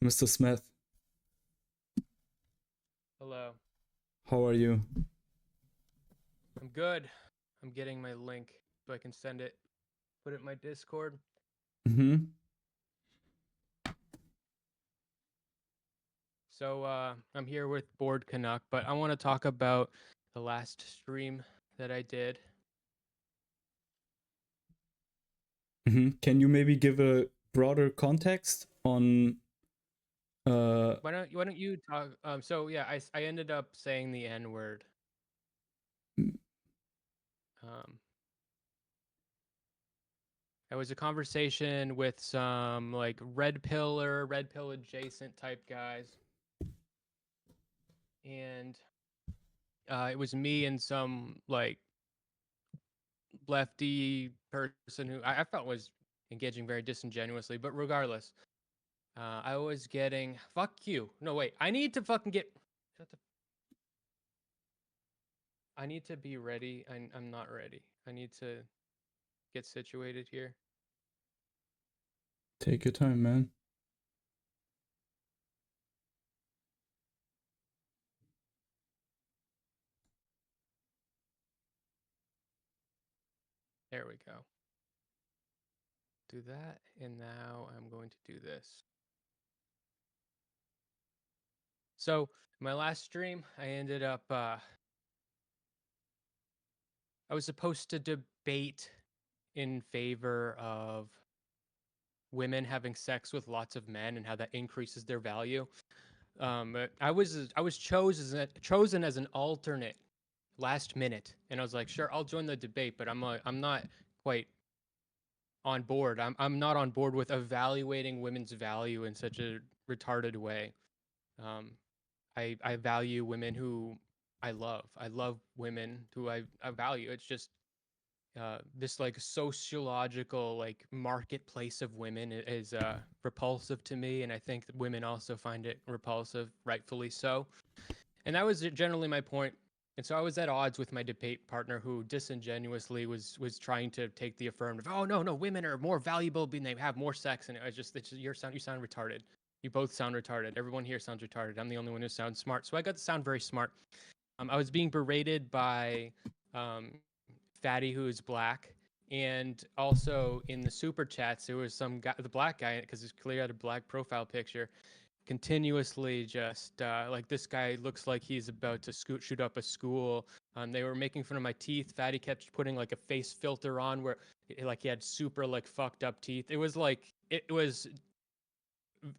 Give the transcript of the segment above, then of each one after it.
Mr. Smith. Hello. How are you? I'm good. I'm getting my link so I can send it, put it in my Discord. Mm-hmm. So I'm here with Board Canuck, but I want to talk about the last stream that I did. Mm-hmm. Can you maybe give a broader context on Why don't you talk? So yeah, I ended up saying the N word. Um, it was a conversation with some like red pill adjacent type guys, and it was me and some like lefty person who I felt was engaging very disingenuously. But regardless, I was getting fuck you. No wait, I need to fucking get. Shut the, I need to be ready. I'm not ready. I need to get situated here. take your time, man. There we go. Do that, and now I'm going to do this. So my last stream, I ended up. I was supposed to debate in favor of women having sex with lots of men and how that increases their value. I was chosen as an alternate last minute, and I was like, sure, I'll join the debate, but I'm not quite on board. I'm not on board with evaluating women's value in such a retarded way. Um, I value women who I love. I love women who I value. It's just this like sociological like marketplace of women is repulsive to me, and I think that women also find it repulsive, rightfully so. And that was generally my point. And so I was at odds with my debate partner, who disingenuously was trying to take the affirmative. Oh no, no, women are more valuable when they have more sex, and it's just you sound retarded. You both sound retarded. Everyone here sounds retarded. I'm the only one who sounds smart. So I got to sound very smart. I was being berated by um, Fatty, who is black, and also in the super chats there was some guy, the black guy, because it's clear had a black profile picture, continuously just like this guy looks like he's about to shoot up a school. They were making fun of my teeth. Fatty kept putting like a face filter on where like he had super like fucked up teeth. It was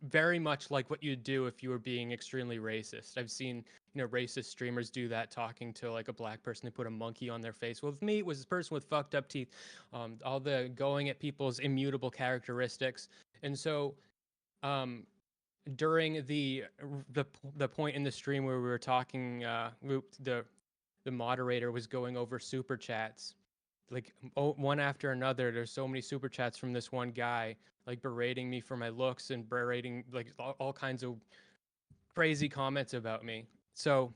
very much like what you'd do if you were being extremely racist. I've seen, racist streamers do that, talking to like a black person. They put a monkey on their face. Well, with me, it was this person with fucked up teeth, all the going at people's immutable characteristics. And so, during the point in the stream where we were talking, the moderator was going over super chats, like one after another. There's so many super chats from this one guy, like berating me for my looks and berating like all kinds of crazy comments about me. So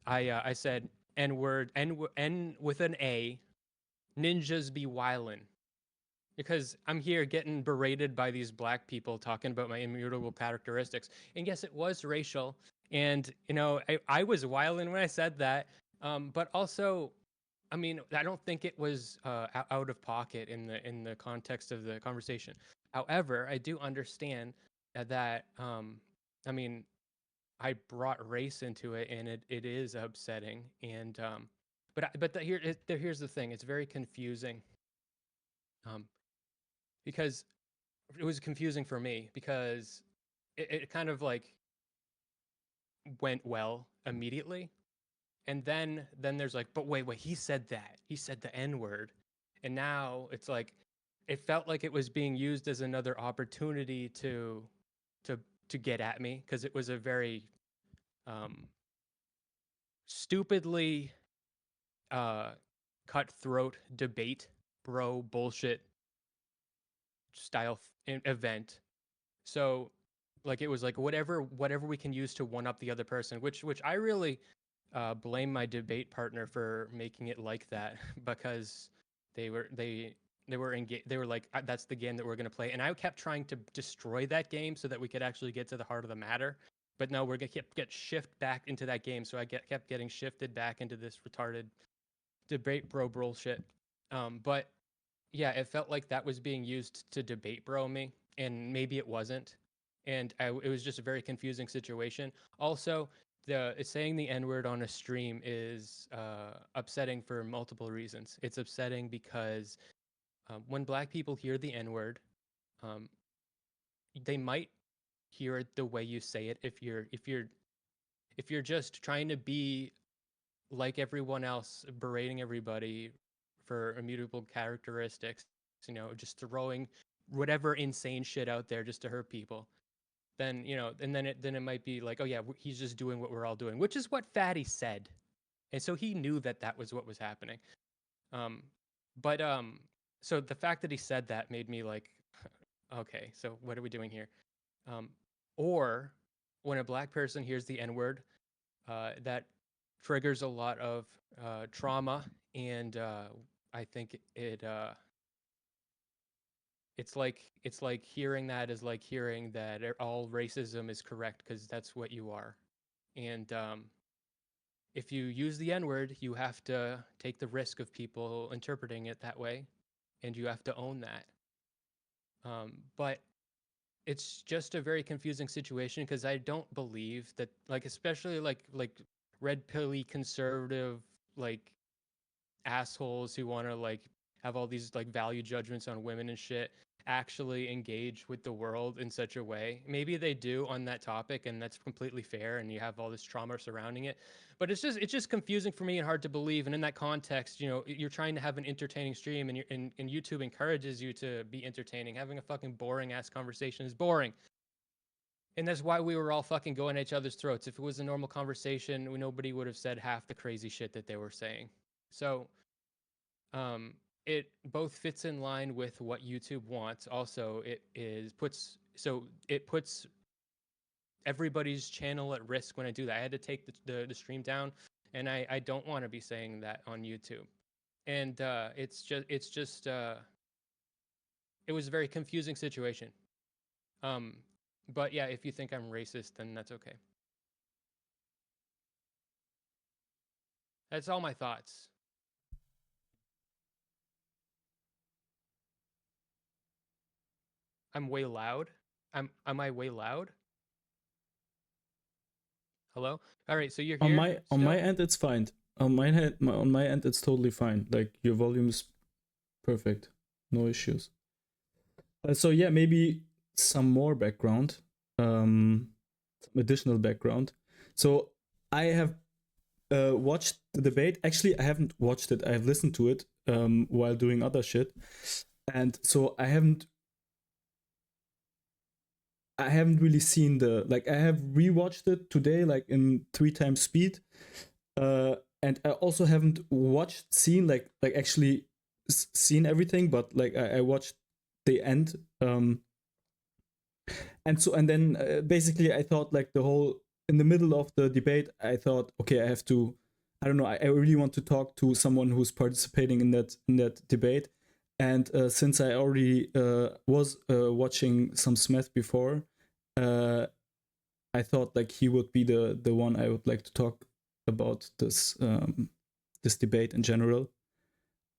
I said N word, N with an A, ninjas be wildin', because I'm here getting berated by these black people talking about my immutable characteristics. And yes, it was racial. And, I was wilding when I said that. But also, I mean, I don't think it was out of pocket in the context of the conversation. However, I do understand that, I mean, I brought race into it, and it is upsetting. And here's the thing: it's very confusing. Um, because it was confusing for me, because it kind of like went well immediately, and then there's like, but wait, he said the N word, and now it's like it felt like it was being used as another opportunity to to get at me, because it was a very um stupidly uh cutthroat debate, bro bullshit style event. So like it was like whatever we can use to one up the other person, which I really blame my debate partner for making it like that because they They were like, that's the game that we're going to play. And I kept trying to destroy that game so that we could actually get to the heart of the matter. But no, we're going to get shift back into that game. So I kept getting shifted back into this retarded debate bro bullshit. But yeah, it felt like that was being used to debate bro me, and maybe it wasn't. And it was just a very confusing situation. Also, saying the N word on a stream is upsetting for multiple reasons. It's upsetting because when Black people hear the N word, um, they might hear it the way you say it. If you're just trying to be like everyone else, berating everybody for immutable characteristics, just throwing whatever insane shit out there just to hurt people, then then it might be like, oh yeah, he's just doing what we're all doing, which is what Fatty said, and so he knew that that was what was happening. Um, but so the fact that he said that made me like, okay, so what are we doing here? Um, or when a Black person hears the N word, that triggers a lot of trauma, and I think it's like hearing that is like hearing that all racism is correct because that's what you are, and if you use the N word, you have to take the risk of people interpreting it that way, and you have to own that. But it's just a very confusing situation because I don't believe that, like, especially like red pilly conservative, like, assholes who want to like have all these like value judgments on women and shit, actually engage with the world in such a way. Maybe they do on that topic, and that's completely fair, and you have all this trauma surrounding it. But it's just confusing for me and hard to believe. And in that context, you're trying to have an entertaining stream, and YouTube encourages you to be entertaining. Having a fucking boring ass conversation is boring. And that's why we were all fucking going at each other's throats. If it was a normal conversation, nobody would have said half the crazy shit that they were saying. So um, it both fits in line with what YouTube wants. Also, it puts everybody's channel at risk when I do that. I had to take the stream down, and I don't want to be saying that on YouTube. And it was a very confusing situation. Um, but yeah, if you think I'm racist, then that's okay. That's all my thoughts. I'm way loud. Am I way loud? Hello? All right, so you're On here my still? end, it's fine. On my end, it's totally fine. Like your volume is perfect, no issues. So yeah, maybe some more background, some additional background. So I have watched the debate. Actually, I haven't watched it. I have listened to it while doing other shit, and so I haven't really seen the, like, I have rewatched it today, like in 3 times speed, and I also haven't seen like actually seen everything, but like I watched the end, and then basically I thought, like, the whole, in the middle of the debate, I thought, okay, I have to, I don't know, I really want to talk to someone who's participating in that debate. And since I already was watching some Smeth before, I thought like he would be the one I would like to talk about this debate in general.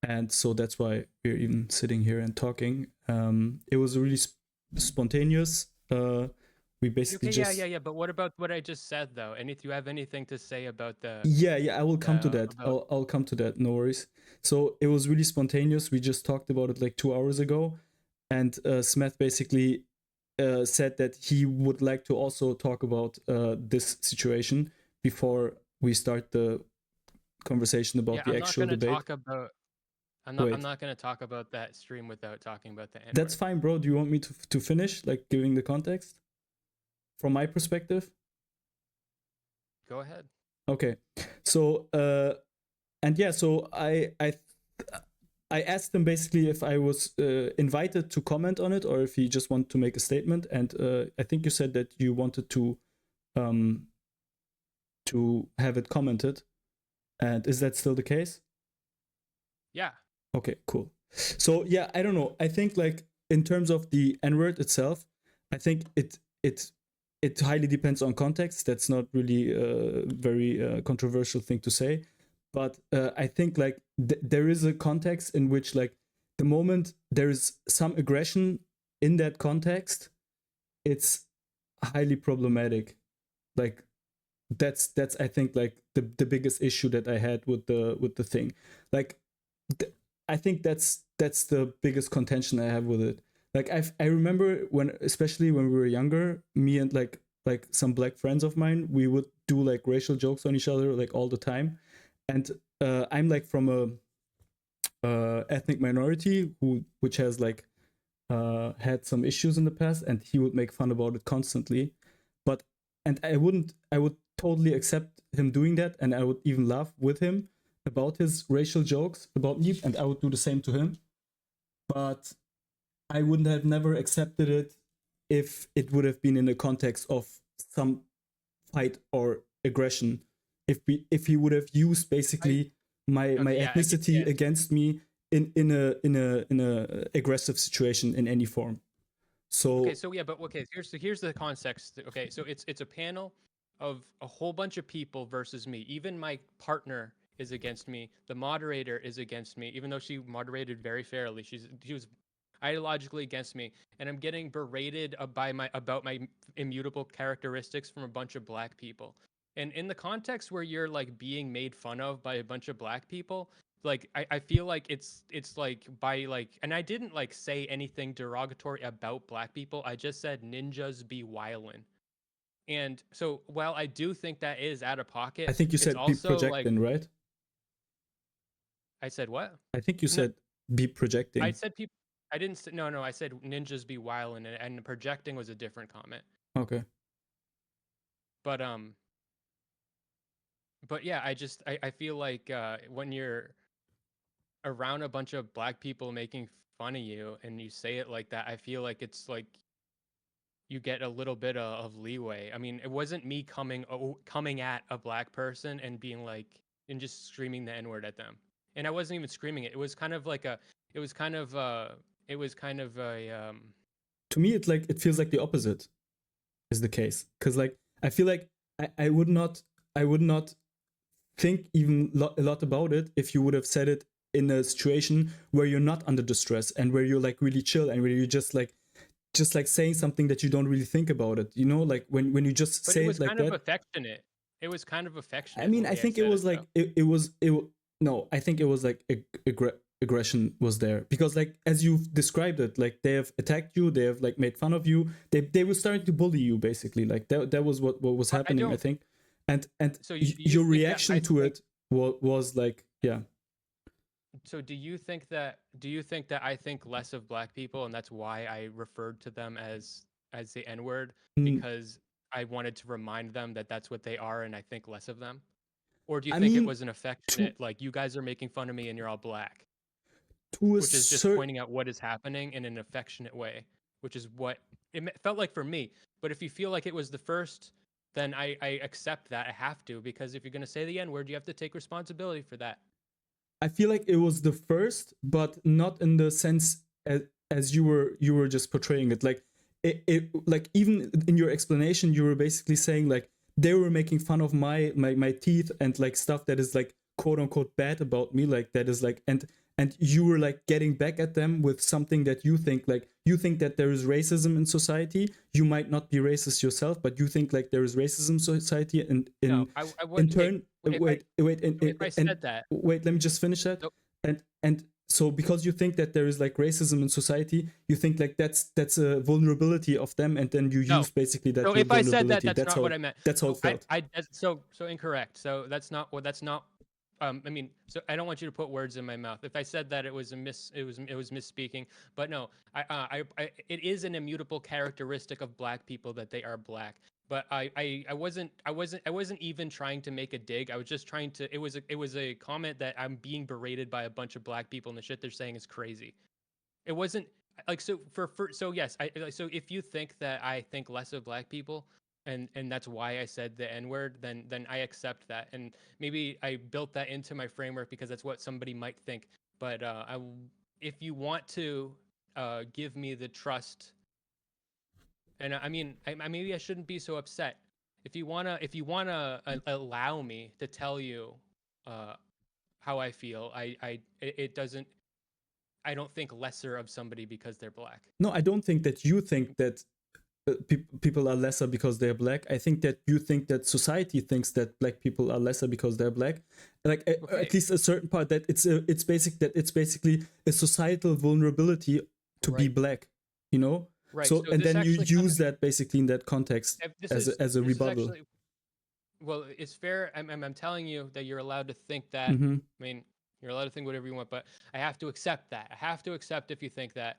And so that's why we're even sitting here and talking. It was really spontaneous. We basically Okay, yeah, just, yeah, yeah. But what about what I just said though? Do you have anything to say about yeah, I will come to that. about I'll come to that. No worries. So it was really spontaneous. We just talked about it like 2 hours ago, and Smith basically said that he would like to also talk about this situation before we start the conversation Yeah, about the I'm not actual gonna debate. talk about I'm Wait, not gonna talk about that stream without talking about the that's N-word. fine, bro. Do you want me to finish, like, giving the context from my perspective? Go ahead. Okay. So and yeah, so I asked him basically if I was invited to comment on it or if he just wanted to make a statement. And I think you said that you wanted um, to have it commented. And is that still the case? Yeah. Okay, cool. So yeah, I don't know. I think like in terms of the N word itself, I think it highly depends on context. That's not really a very controversial thing to say, but I think like there is a context in which like the moment there is some aggression in that context, it's highly problematic. Like that's I think like the biggest issue that I had with the thing. Like I think that's the biggest contention I have with it. Like I remember when, especially when we were younger, me and like some black friends of mine, we would do like racial jokes on each other like all the time, and I'm like from a ethnic minority who which has like had some issues in the past, and he would make fun about it constantly. But and I would totally accept him doing that, and I would even laugh with him about his racial jokes about me, and I would do the same to him. But I wouldn't have never accepted it if it would have been in the context of some fight or aggression. If he would have used I basically my okay, yeah, I get ethnicity yeah. against me in a aggressive situation in any form. Okay, So so yeah, but okay, here's the context. Okay, so it's a panel of a whole bunch of people versus me. Even my partner is against me. The moderator is against me, even though she moderated very fairly. She was ideologically against me, and I'm getting berated by my about my immutable characteristics from a bunch of black people. And in the context where you're like being made fun of by a bunch of black people, like I feel like it's like by like, and I didn't like say anything derogatory about black people. I just said ninjas be wildin'. And so while I do think that is out of I pocket, think you it's said be also like, projecting, right? I said what? I think you No, said be I projecting. said people. I didn't say, no, I said ninjas be wildin', and projecting was a different comment. Okay. But but yeah, I feel like when you're around a bunch of black people making fun of you and you say it like that, I feel like it's like you get a little bit of leeway. I mean, it wasn't me coming at a black person and being like and just screaming the N word at them. And I wasn't even screaming it. It was kind of like a. It was kind of It was kind of a. To me, it feels like the opposite is the case, because like I feel like I would not think even a lot about it if you would have said it in a situation where you're not under distress and where you're like really chill and where you're just like saying something that you don't really think about it, you know, like when you just But it say was it like kind of that. affectionate. It was kind of I affectionate the mean, I way I think it said it, was though. like no, I think it was like aggression was there, because like as you've described it, like they have attacked you, they have like made fun of you, they were starting to bully you basically, like that was what was But I happening, I don't. think. And So do you your think that reaction to it was like, yeah. So do you think that I think less of black people and that's why I referred to them as the N-word, Mm, because I wanted to remind them that that's what they are and I think less of them? Or do you I think it mean, was an to affectionate, like you guys are making fun of me and you're all black, to a which is just certain, pointing out what is happening in an affectionate way, which is what felt like for me. But if you feel like it was the first, then I accept that. I have to, because if you're going to say the N-word, you have to take responsibility for that. I feel like it was the first, but not in the sense as you were just portraying it. Like it like even in your explanation, you were basically saying like they were making fun of my teeth and like stuff that is like quote unquote bad about me, like that is like, and you were like getting back at them with something that you think, like you think that there is racism in society. You might not be racist yourself, but you think like there is racism in society, and No, I in would. Okay, turn, if I if I and said that, wait, let me just finish that. so And so because you think that there is like racism in society, you think like that's a vulnerability of them, and then you no. use basically that So your if I said that, vulnerability. that's not what I meant. That's how So it felt. so incorrect. So that's not. I mean, so I don't want you to put words in my mouth. If I said that, it was misspeaking. But no, it is an immutable characteristic of black people that they are black. But I wasn't even trying to make a dig. I was just trying to. It was a comment that I'm being berated by a bunch of black people and the shit they're saying is crazy. It wasn't like, so for so yes, so if you think that I think less of black people and that's why I said the N word, then I accept that, and maybe I built that into my framework because that's what somebody might think. But if you want to give me the trust, and I mean, maybe I shouldn't be so upset. If you wanna allow me to tell you uh, how I feel, it doesn't. I don't think lesser of somebody because they're black. No, I don't think that you think that people are lesser because they're black. I think that you think that society thinks that black people are lesser because they're black. Like Okay, at least a certain part that it's basically a societal vulnerability to be right, black, you know. right. So So and this then you actually kind use of that basically in that context as a this is rebuttal. actually well, it's fair. I'm telling you that you're allowed to think that. Mm-hmm. I mean, you're allowed to think whatever you want, but I have to accept that. I have to accept if you think that.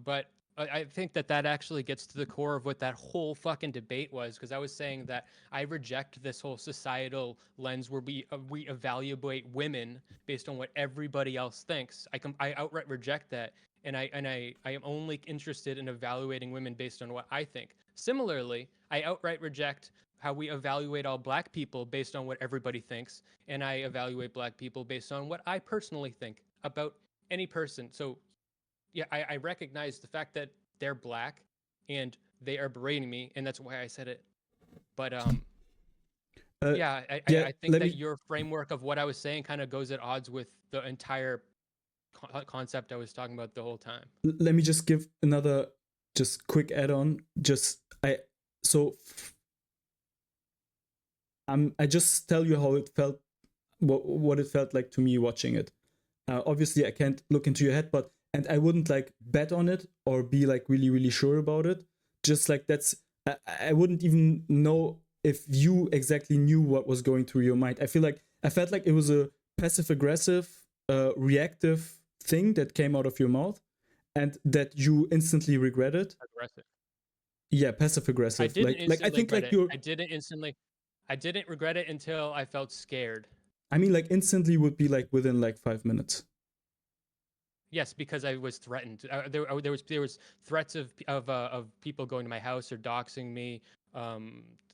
But I think that that actually gets to the core of what that whole fucking debate was, because I was saying that I reject this whole societal lens where we evaluate women based on what everybody else thinks. I outright reject that, and I am only interested in evaluating women based on what I think. Similarly, I outright reject how we evaluate all black people based on what everybody thinks, and I evaluate black people based on what I personally think about any person. So yeah, I recognize the fact that they're black and they are berating me, and that's why I said it. But Uh, yeah, yeah, I think let that me your framework of what I was saying kind of goes at odds with the entire concept I was talking about the whole time. let me just give another just quick add-on. Just I so I just tell you how it felt, what it felt like to me watching it. Obviously, I can't look into your head, but and I wouldn't like bet on it or be like really sure about it. Just like that's I wouldn't even know if you exactly knew what was going through your mind. I felt like it was a passive aggressive, reactive thing that came out of your mouth, and that you instantly regretted. Aggressive. Yeah, passive I aggressive. didn't Like I instantly think regret like it. you're. I didn't regret it until I felt scared. I mean, like instantly would be like within like 5 minutes. Yes, because I was threatened. There was threats of people going to my house or doxing me, my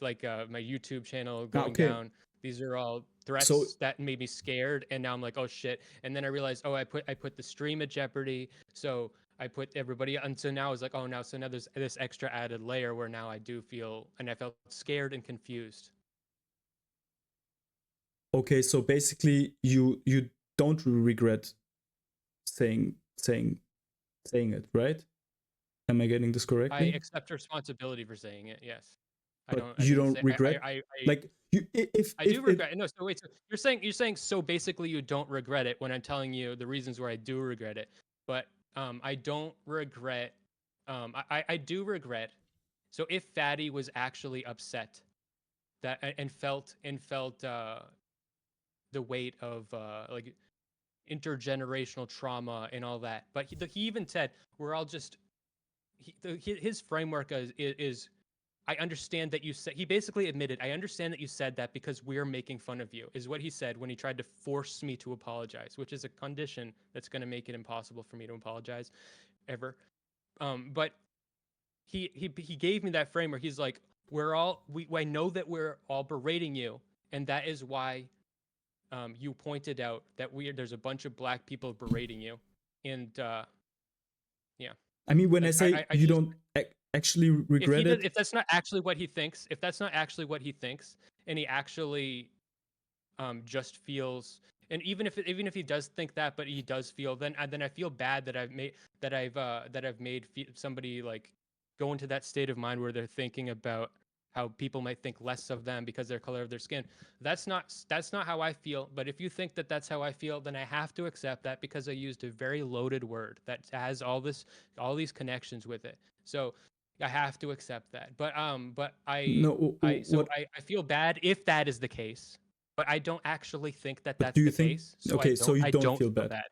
YouTube channel Ah, going okay. down. These are all So threats that made me scared, and now I'm like, oh shit. And then I realized, oh, I put the stream at jeopardy. So I put everybody, and so now I was like, oh, now there's this extra added layer where now I do feel, and I felt scared and confused. okay, so basically you don't regret saying saying saying it, right? Am I getting this I correctly? accept responsibility for saying it. Yes, But I you didn't don't say regret, like you I do if it. regret it. No, so wait, so you're saying so basically you don't regret it when I'm telling you the reasons where I do regret it. But I don't regret I do regret. So if Fatty was actually upset that and felt the weight of like intergenerational trauma and all that. But he even said we're all just his framework is I understand that you said, he basically admitted, I understand that you said that because we're making fun of you, is what he said when he tried to force me to apologize, which is a condition that's going to make it impossible for me to apologize ever. But he gave me that framework. He's like, I know that we're all berating you, and that is why you pointed out that there's a bunch of black people berating you. And yeah, I mean, when I like say I you just, don't actually regret it. if that's not actually what he thinks, if that's not actually what he thinks, and he actually just feels, and even if he does think that, but he does feel, then I feel bad that I've made somebody like go into that state of mind where they're thinking about how people might think less of them because they're color of their skin. That's not how I feel. But if you think that that's how I feel, then I have to accept that because I used a very loaded word that has all these connections with it. So I have to accept that. But No, what I feel bad if that is the case, but I don't actually think that but that's do you the think? case. So Okay, so you I don't don't feel feel bad. bad.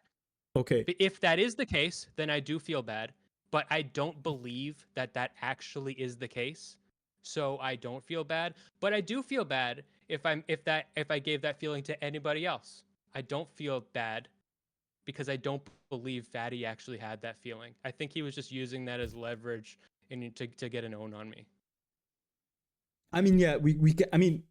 Okay. But if that is the case, then I do feel bad. But I don't believe that that actually is the case. So I don't feel bad. But I do feel bad if I gave that feeling to anybody else. I don't feel bad because I don't believe Fatty actually had that feeling. I think he was just using that as leverage and to get an own on me. I mean, yeah, I mean,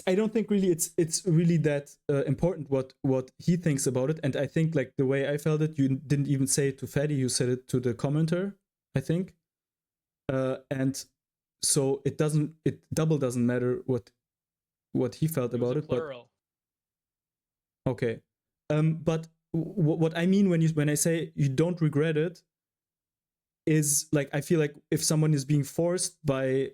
I don't think really it's really that important what he thinks about it. And I think like the way I felt it, you didn't even say it to Fatty, you said it to the commenter, I think. And so it double doesn't matter what he felt It was about a it, but plural. okay. But what I mean when I say you don't regret it is like I feel like if someone is being forced by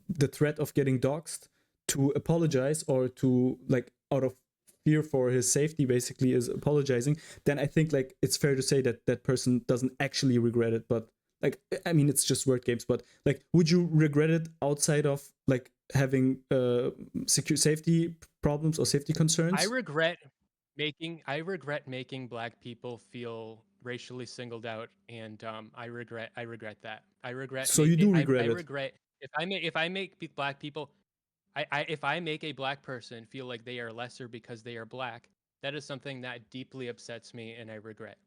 the threat of getting doxxed to apologize, or to like out of fear for his safety basically is apologizing, then I think like it's fair to say that that person doesn't actually regret it. But like I mean it's just word games, but like would you regret it outside of like having secure safety problems or safety I concerns? regret making black people feel racially singled out, and I regret that. I regret So you do I regret it. regret if I make black people, if I make a black person feel like they are lesser because they are black, that is something that deeply upsets me and I regret.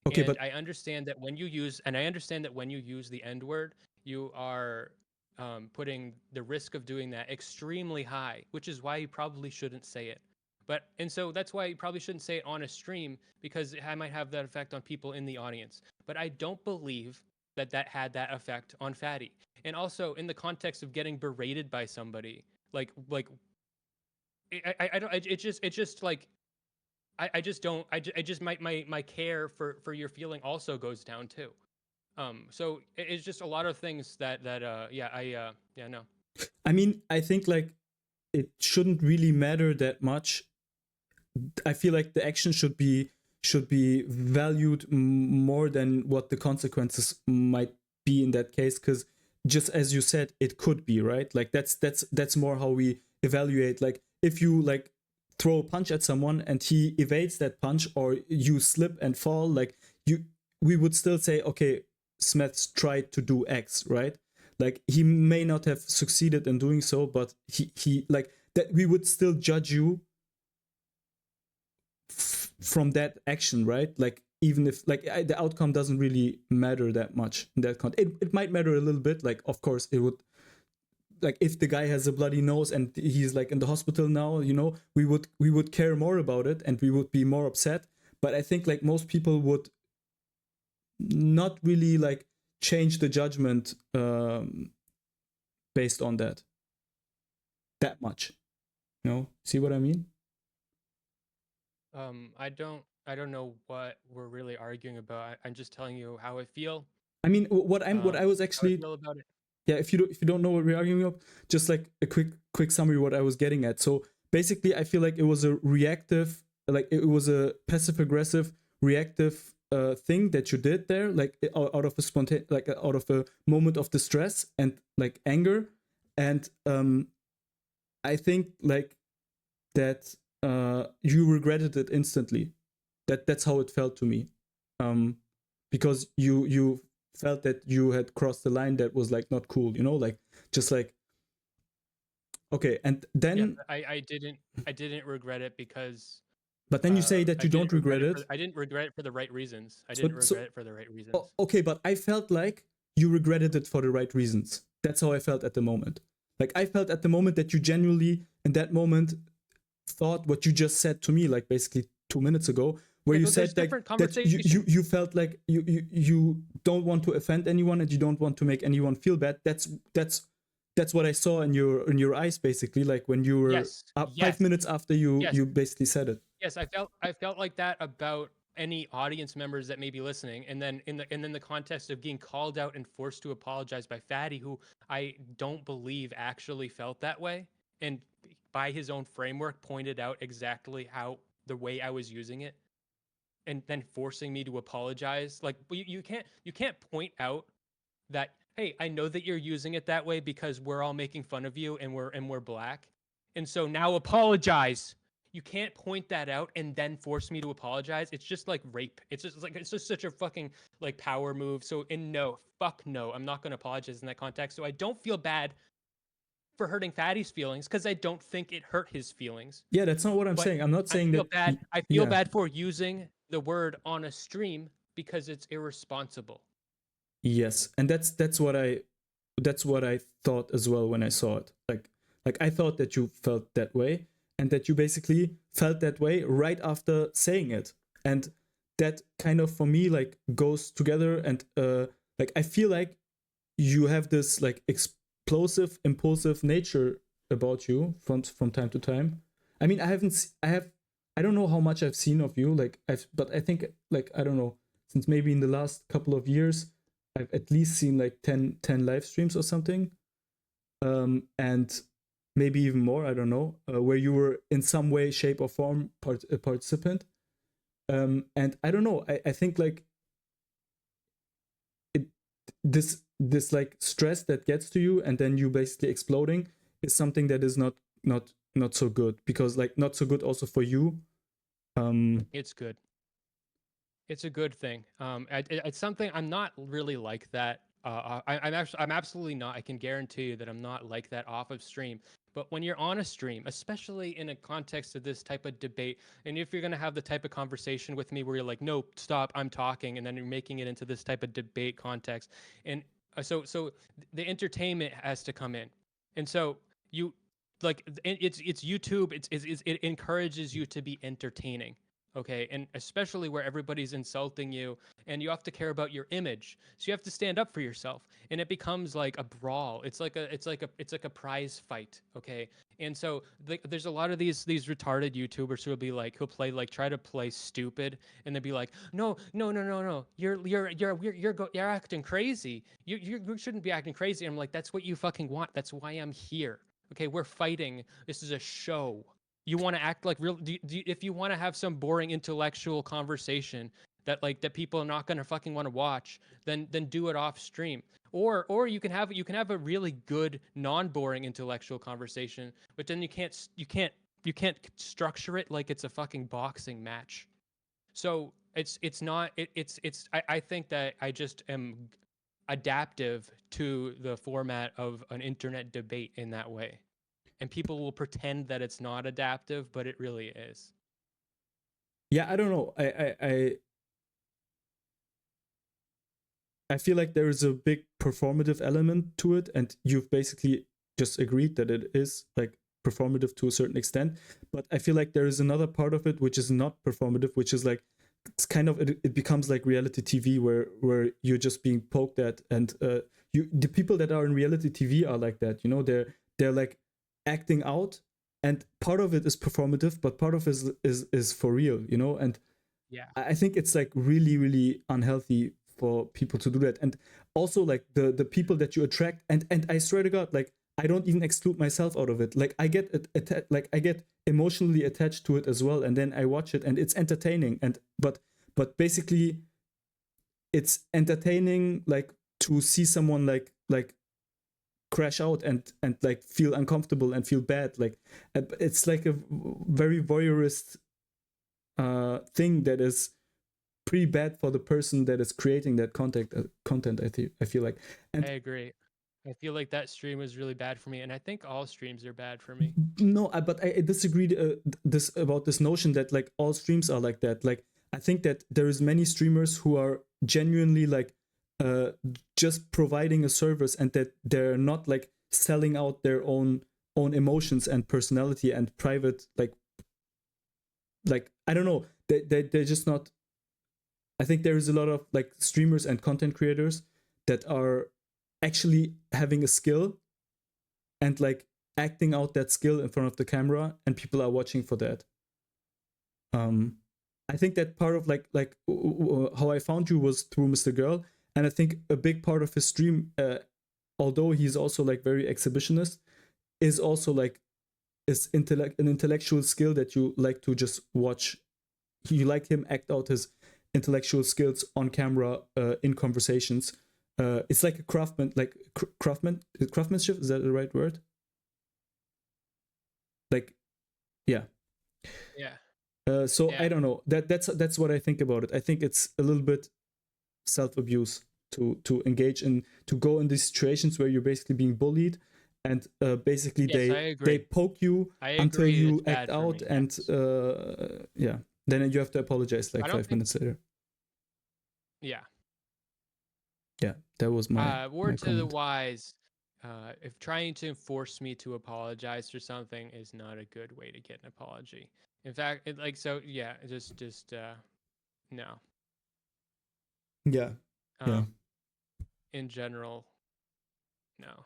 Okay, And but I understand that when you use the N word, you are putting the risk of doing that extremely high, which is why you probably shouldn't say it. And so that's why you probably shouldn't say it on a stream, because it might have that effect on people in the audience. But I don't believe that that had that effect on Fatty. And also in the context of getting berated by somebody, like I don't, it just like I just don't I just my care for your feeling also goes down too. So it's just a lot of things that yeah yeah no. I mean I think like it shouldn't really matter that much. I feel like the action should be valued more than what the consequences might be in that case, because just as you said, it could be right. Like that's more how we evaluate. Like if you like throw a punch at someone and he evades that punch, or you slip and fall, like you we would still say okay, Smith tried to do X, right? Like he may not have succeeded in doing so, but he like that we would still judge you from that action, right? Like even if like the outcome doesn't really matter that much in that context. It might matter a little bit. Like of course it would. Like if the guy has a bloody nose and he's like in the hospital now, you know, we would care more about it and we would be more upset. But I think like most people would not really like change the judgment based on that much. You know, see what I mean? I don't know what we're really arguing about. I'm just telling you how I feel. I mean, what I was How I actually, feel about it. yeah, if you don't know what we're arguing about, just like a quick summary what I was getting at. So basically I feel like it was a reactive, like it was a passive aggressive reactive thing that you did there, like out of a like out of a moment of distress and like anger. And I think like that you regretted it instantly. That's how it felt to me. um because you felt that you had crossed the line that was like not cool, you know, like just like okay. And Yeah, then I didn't regret it because but then you say that I you didn't don't regret regret it it. I didn't regret it for the right reasons. I didn't So regret it for the right reasons. okay, but I felt like you regretted it for the right reasons. That's how I felt at the moment. Like I felt at the moment that you genuinely in that moment thought what you just said to me, like basically 2 minutes ago, where Okay, you there's said like different that conversations. you felt like you don't want to offend anyone and you don't want to make anyone feel bad. That's what I saw in your eyes, basically, like when you were Yes, up five yes, minutes after yes. you basically said it. Yes, I felt like that about any audience members that may be listening, and then in the context of being called out and forced to apologize by Fatty, who I don't believe actually felt that way, and by his own framework pointed out exactly how the way I was using it, and then forcing me to apologize. Like you can't point out that, hey, I know that you're using it that way because we're all making fun of you and we're black, and so now apologize. You can't point that out and then force me to apologize. It's just like rape. It's just such a fucking like power move. So and no, fuck no, I'm not gonna apologize in that context. So I don't feel bad for hurting Fatty's feelings because I don't think it hurt his feelings. Yeah, that's not what I'm But saying. I'm not saying that I feel yeah. bad for using the word on a stream because it's irresponsible. Yes, and that's what I thought as well when I saw it. Like I thought that you felt that way, and that you basically felt that way right after saying it. And that kind of for me like goes together, and like I feel like you have this like explosive, impulsive nature about you from time to time. I mean, I don't know how much I've seen of you, like but I think like I don't know, since maybe in the last couple of years, I've at least seen like 10 live streams or something, and maybe even more. I don't know, where you were in some way, shape, or form a participant. And I don't know. I think like it this like stress that gets to you and then you basically exploding is something that is not so good, because like not so good also for you. It's good. It's a good thing. It's something I'm not really like that. I'm absolutely not. I can guarantee you that I'm not like that off of stream. But when you're on a stream, especially in a context of this type of debate, and if you're gonna have the type of conversation with me where you're like, "No, stop, I'm talking," and then you're making it into this type of debate context, and so the entertainment has to come in, and so you like it's YouTube. It encourages you to be entertaining, okay, and especially where everybody's insulting you and you have to care about your image, so you have to stand up for yourself, and it becomes like a brawl. It's like a prize fight, okay. And so there's a lot of these retarded YouTubers who'll play like try to play stupid, and they'll be like, no, no, no, no, no, you're acting crazy, you shouldn't be acting crazy. And I'm like, that's what you fucking want, that's why I'm here, okay. We're fighting, this is a show. You want to act like real, if you want to have some boring intellectual conversation that people are not going to fucking want to watch, then do it off stream. Or you can have a really good non-boring intellectual conversation, but then you can't structure it like it's a fucking boxing match. So it's not it's I think that I just am adaptive to the format of an internet debate in that way, and people will pretend that it's not adaptive, but it really is. Yeah, I don't know. I feel like there is a big performative element to it, and you've basically just agreed that it is like performative to a certain extent. But I feel like there is another part of it which is not performative, which is like it's kind of it becomes like reality TV, where you're just being poked at, and the people that are in reality TV are like that. You know, they're like acting out, and part of it is performative, but part of it is for real. You know, and Yeah. I think it's like really, really unhealthy for people to do that. And also like the people that you attract, and I swear to God, like I don't even exclude myself out of it. Like I get like I get emotionally attached to it as well, and then I watch it and it's entertaining. And but basically it's entertaining like to see someone like crash out and like feel uncomfortable and feel bad. Like it's like a very voyeurist thing that is pretty bad for the person that is creating that content. I feel like. I And agree. I feel like that stream was really bad for me, and I think all streams are bad for me. no, but I disagree this about this notion that like all streams are like that. Like I think that there is many streamers who are genuinely like uh just providing a service, and that they're not like selling out their own emotions and personality and private like I don't know, they're just not. I think there is a lot of like streamers and content creators that are actually having a skill and like acting out that skill in front of the camera, and people are watching for that. um I think that part of like how I found you was through Mr. Girl, and I think a big part of his stream, although he's also like very exhibitionist, is also like is an intellectual skill that you like to just watch. You like him act out his intellectual skills on camera, in conversations. It's like a craftsmanship. Is that the right word? Like, yeah. Yeah. So I Yeah. don't know. That's what I think about it. I think it's a little bit self abuse to engage in, to go in these situations where you're basically being bullied, and basically Yes, I they agree. poke you I until agree. It's you act bad for out, me. and Yes. yeah, then you have to apologize like I don't five think. minutes later. Yeah. Yeah, that was my Word to the comment. wise. if trying to force me to apologize for something is not a good way to get an apology. In fact, just no. Yeah. Yeah. In general, no.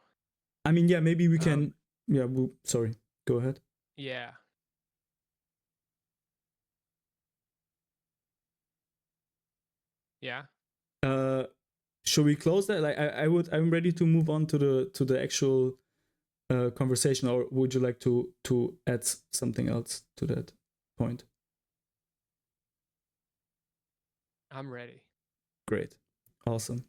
I mean, yeah, maybe we can. Yeah. Sorry. Go ahead. Yeah. Yeah. Should we close that? Like, I'm ready to move on to the actual conversation, or would you like to add something else to that point? I'm ready. Great. Awesome.